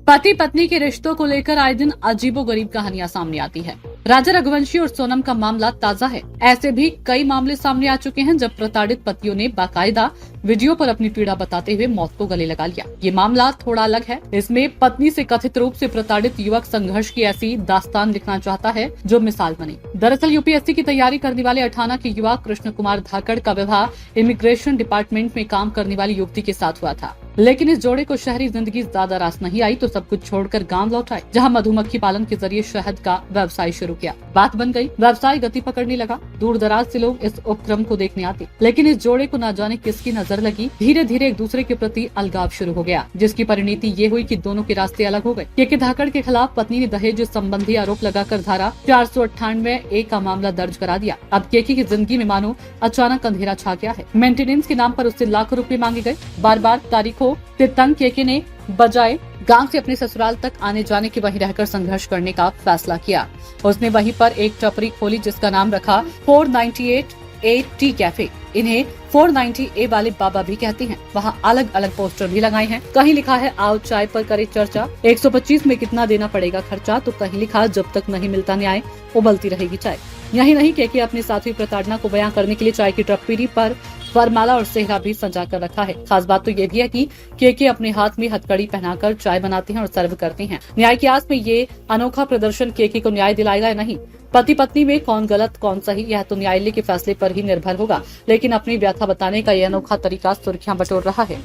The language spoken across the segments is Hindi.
पति पत्नी के रिश्तों को लेकर आए दिन अजीबोगरीब कहानियां सामने आती है। राजा रघुवंशी और सोनम का मामला ताजा है। ऐसे भी कई मामले सामने आ चुके हैं जब प्रताड़ित पतियों ने बाकायदा वीडियो पर अपनी पीड़ा बताते हुए मौत को गले लगा लिया। ये मामला थोड़ा अलग है। इसमें पत्नी से कथित रूप से प्रताड़ित युवक संघर्ष की ऐसी दास्तान लिखना चाहता है जो मिसाल बने। दरअसल यूपीएससी की तैयारी करने वाले अठाना के युवा कृष्ण कुमार धाकड़ का विवाह इमिग्रेशन डिपार्टमेंट में काम करने वाली युवती के साथ हुआ था, लेकिन इस जोड़े को शहरी जिंदगी ज्यादा रास नहीं आई तो सब कुछ छोड़कर गांव लौट आए, जहां मधुमक्खी पालन के जरिए शहद का व्यवसाय शुरू किया। बात बन गई, व्यवसाय गति पकड़ने लगा। दूर दराज से लोग इस उपक्रम को देखने आते, लेकिन इस जोड़े को न जाने किसकी नजर लगी, धीरे धीरे एक दूसरे के प्रति अलगाव शुरू हो गया, जिसकी परिणति ये हुई कि दोनों के रास्ते अलग हो गए। केके धाकड़ के खिलाफ पत्नी ने दहेज संबंधी आरोप लगाकर धारा 498A का मामला दर्ज करा दिया। अब केके की जिंदगी में मानो अचानक अंधेरा छा गया है। मेंटेनेंस के नाम पर उससे लाखों रुपए मांगे गए। बार बार तारीखों से तंग केके ने बजाय गांव से अपने ससुराल तक आने जाने के वहीं रहकर संघर्ष करने का फैसला किया। उसने वहीं पर एक टपरी खोली जिसका नाम रखा 498A टी कैफे। इन्हें 490A वाले बाबा भी कहते हैं। वहाँ अलग अलग पोस्टर भी लगाए हैं। कहीं लिखा है आओ चाय पर करे चर्चा, 125 में कितना देना पड़ेगा खर्चा, तो कहीं लिखा जब तक नहीं मिलता न्याय उबलती रहेगी चाय। यही नहीं, केके अपने साथ हुई प्रताड़ना को बयां करने के लिए चाय की टपरी पर वरमाला और सेहरा भी सजा कर रखा है। खास बात तो ये भी है कि केके अपने हाथ में हथकड़ी पहनाकर चाय बनाते हैं और सर्व करते हैं। न्याय की आस में ये अनोखा प्रदर्शन केके को न्याय दिलाएगा या नहीं, पति पत्नी में कौन गलत कौन सही, यह तो न्यायालय के फैसले पर ही निर्भर होगा, लेकिन अपनी व्यथा बताने का यह अनोखा तरीका सुर्खियां बटोर रहा है।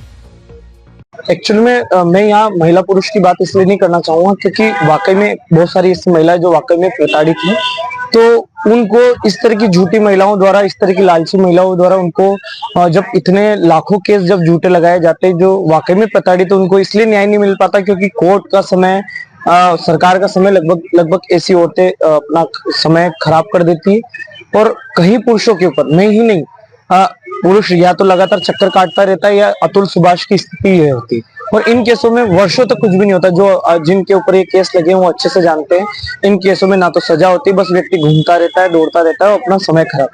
एक्चुअली में मैं यहाँ महिला पुरुष की बात इसलिए नहीं करना चाहूंगा क्योंकि वाकई में बहुत सारी ऐसी महिलाएं जो वाकई में प्रताड़ित हैं, तो उनको इस तरह की झूठी महिलाओं द्वारा, इस तरह की लालची महिलाओं द्वारा उनको जब इतने लाखों केस जब झूठे लगाए जाते हैं जो वाकई में प्रताड़ित, तो उनको इसलिए न्याय नहीं मिल पाता क्योंकि कोर्ट का समय, सरकार का समय लगभग ऐसी औरतें अपना समय खराब कर देती है। और कहीं पुरुषों के ऊपर नहीं पुरुष या तो लगातार चक्कर काटता रहता है या अतुल सुभाष की स्थिति ये होती है। और इन केसों में वर्षों तक कुछ भी नहीं होता। जो जिनके ऊपर ये केस लगे हैं वो अच्छे से जानते हैं, इन केसों में ना तो सजा होती, बस व्यक्ति घूमता रहता है, दौड़ता रहता है, अपना समय खराब।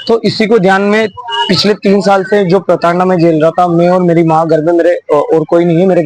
तो इसी को ध्यान में पिछले 3 साल से जो प्रताड़ना में झेल रहा था, मैं और मेरी माँ घर में, मेरे और कोई नहीं है मेरे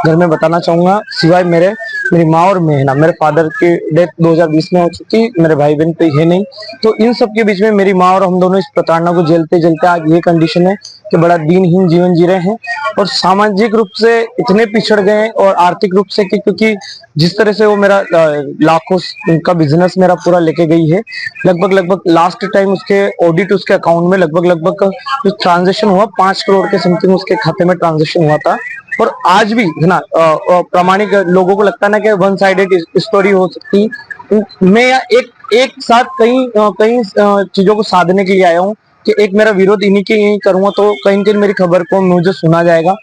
घर में बताना चाहूंगा सिवाय मेरी माँ और मैं है ना। मेरे फादर की डेथ 2020 में हो चुकी, मेरे भाई बहन तो है नहीं। तो इन सब के बीच में मेरी माँ और हम दोनों इस प्रताड़ना को झेलते झेलते आज ये कंडीशन है कि बड़ा दिनहीन जीवन जी रहे हैं और सामाजिक रूप से इतने पिछड़ गए और आर्थिक रूप से क्योंकि जिस तरह से वो मेरा लाखों का बिजनेस मेरा पूरा लेके गई है, लगभग लास्ट टाइम उसके ऑडिट उसके अकाउंट में लगभग जो ट्रांजेक्शन हुआ 5 करोड़ के समथिंग उसके खाते में ट्रांजेक्शन हुआ था। और आज भी है ना प्रामाणिक लोगों को लगता है ना कि वन साइडेड स्टोरी हो सकती। मैं एक साथ कई चीजों को साधने के लिए आया हूँ कि एक मेरा विरोध इन्हीं के यही करूंगा तो कहीं न कहीं मेरी खबर को मुझे सुना जाएगा।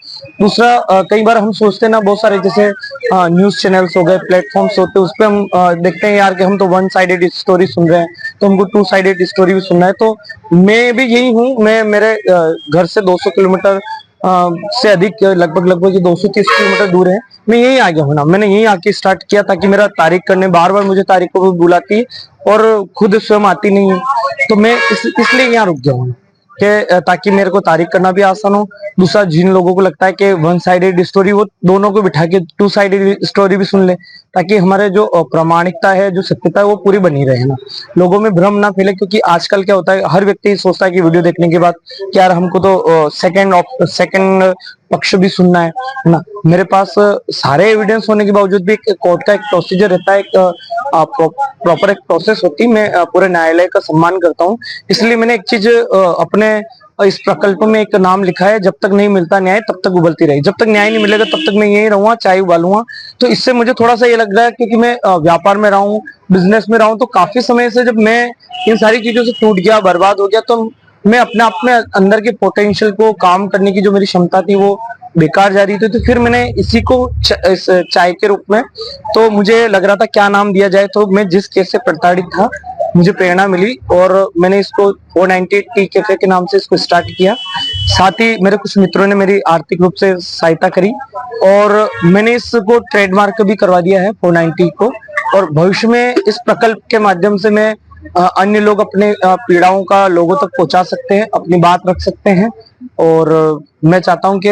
दूसरा, कई बार हम सोचते हैं ना, बहुत सारे जैसे न्यूज चैनल्स हो गए, प्लेटफॉर्म्स होते हैं, उस पर हम देखते हैं यार कि हम तो 1 साइडेड स्टोरी सुन रहे हैं तो हमको 2 साइडेड स्टोरी भी सुनना है। तो मैं भी यही हूँ। मैं मेरे घर से 200 किलोमीटर से अधिक लगभग 230 किलोमीटर दूर है। मैं यही आ गया हूँ ना, मैंने यही आके स्टार्ट किया ताकि मेरा तारीख करने बार मुझे तारीख को भी बुलाती और खुद स्वयं आती नहीं है। तो मैं इसलिए यहाँ रुक गया हूँ कि ताकि मेरे को तारीख करना भी आसान हो। दूसरा, जिन लोगों को लगता है कि 1 साइडेड स्टोरी, वो दोनों को बिठा के 2 साइडेड स्टोरी भी सुन ले ताकि हमारे जो प्रामाणिकता है, जो सत्यता है वो पूरी बनी रहे ना, लोगों में भ्रम ना फैले। क्योंकि आजकल क्या होता है, हर व्यक्ति सोचता है कि वीडियो देखने के बाद कि यार हमको तो सेकंड पक्ष भी सुनना है ना। मेरे पास सारे एविडेंस होने के बावजूद भी कोर्ट का एक प्रोसीजर रहता है, प्रॉपर एक प्रोसेस होती है। मैं पूरे न्यायालय का सम्मान करता हूँ, इसलिए मैंने एक चीज अपने इस प्रकल्प में एक नाम लिखा है, जब तक नहीं मिलता न्याय तब तक उबलती रही। जब तक न्याय नहीं मिलेगा तब तक मैं यही रहूंगा, चाय उबालूंगा। तो इससे मुझे थोड़ा सा ये लग रहा है क्योंकि मैं व्यापार में रहा हूँ, बिजनेस में रहा हूँ, तो काफी समय से जब मैं इन सारी चीजों से टूट गया, बर्बाद हो गया, तो मैं अपने आप में अंदर के पोटेंशियल को, काम करने की जो मेरी क्षमता थी वो बेकार जा रही थी। तो फिर मैंने इसी को इस चाय के रूप में, तो मुझे लग रहा था क्या नाम दिया जाए। तो मैं जिस केस से प्रताड़ित था मुझे प्रेरणा मिली और मैंने इसको 490 कैफे के नाम से इसको स्टार्ट किया। साथ ही मेरे कुछ मित्रों ने मेरी आर्थिक रूप से सहायता करी और मैंने इसको ट्रेडमार्क भी करवा दिया है 490 को। और भविष्य में इस प्रकल्प के माध्यम से मैं अन्य लोग अपने पीड़ाओं का लोगों तक पहुंचा सकते हैं, अपनी बात रख सकते हैं। और मैं चाहता हूं कि